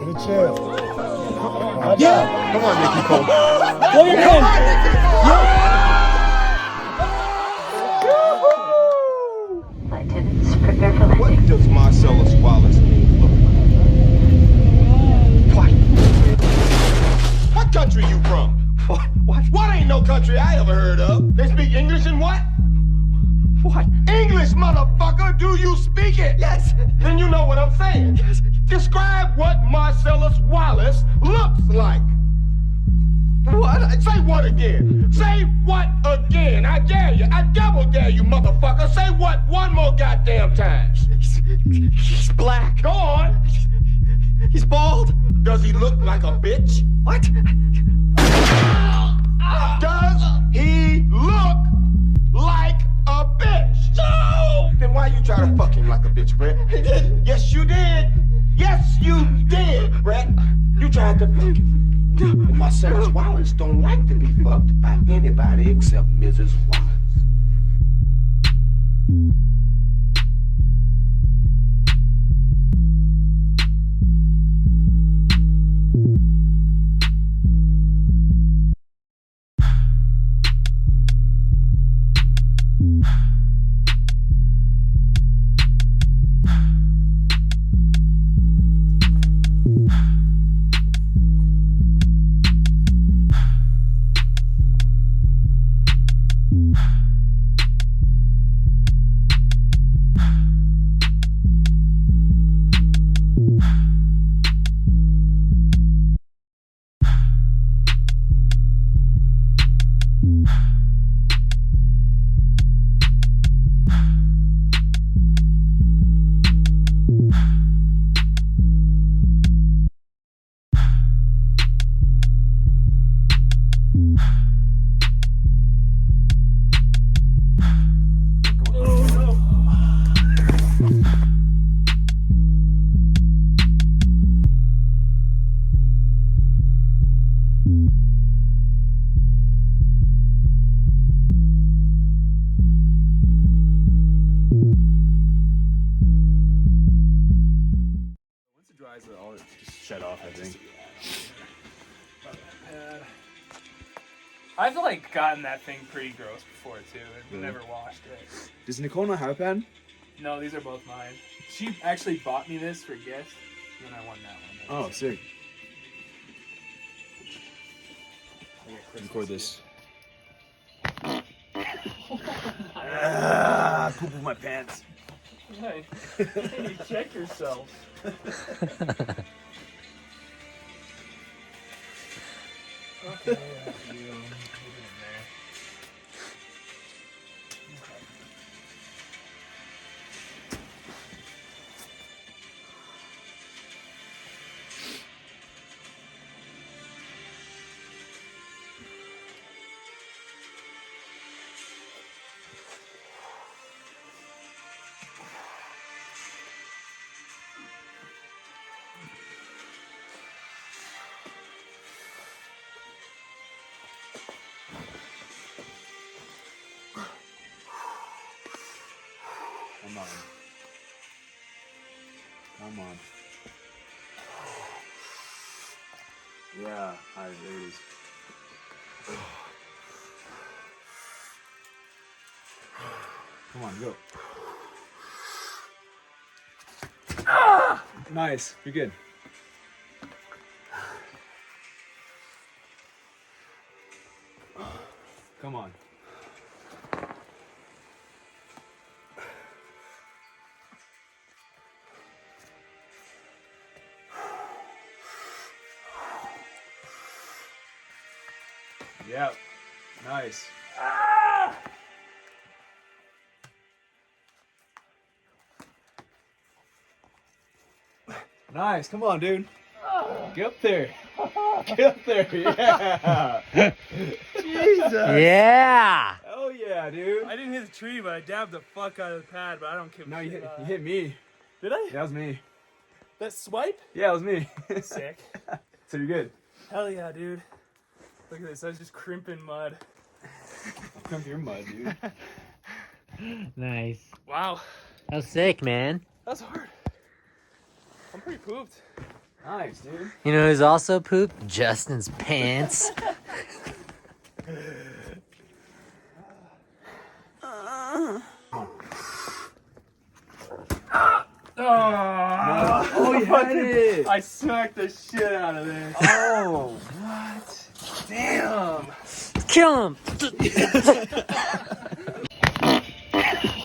Good chill. Yeah! Come on, Nicole. Look at him! Lieutenants, prepare for landing. What does Marcellus Wallace look like? What country you from? What ain't no country I ever heard of? They speak English and what? What? English, motherfucker! Do you speak it? Yes. Then you know what I'm saying. Yes. Describe what Marcellus Wallace looks like. What? Say what again? Say what again? I dare you. I double dare you, motherfucker. Say what one more goddamn time. He's black. Go on. He's bald. Does he look like a bitch? What? Does he look like a bitch? No! Then why you try to fuck him like a bitch, Brett? He didn't. Yes, you did. Yes, you did, Brett. You tried to fuck him. And Marcellus Wallace don't like to be fucked by anybody except Mrs. Wallace. Shut off, I think. I've like gotten that thing pretty gross before too, and never washed it. Does Nicole not have a pad? No, these are both mine. She actually bought me this for gift, and I won that one. Oh, sick. Record this. Poop in my pants. Hey, you check yourself. Okay, yeah, you in there. Come on. Come on. Yeah, alright, there it is. Come on, go. Ah! Nice, you're good. Come on. Yep. Nice. Ah! Nice. Come on, dude. Get up there. Get up there. Yeah. Jesus. Yeah. Oh yeah, dude. I didn't hit the tree, but I dabbed the fuck out of the pad. But I don't care. No, you hit me. Did I? That was me. That swipe? Yeah, it was me. Sick. So you're good. Hell yeah, dude. Look at this. I was just crimping mud. Come to your mud, dude. Nice. Wow. That was sick, man. That's hard. I'm pretty pooped. Nice, dude. You know who's also pooped? Justin's pants. Oh, you had it. I smacked the shit out of this. Oh, what? Damn. Kill him.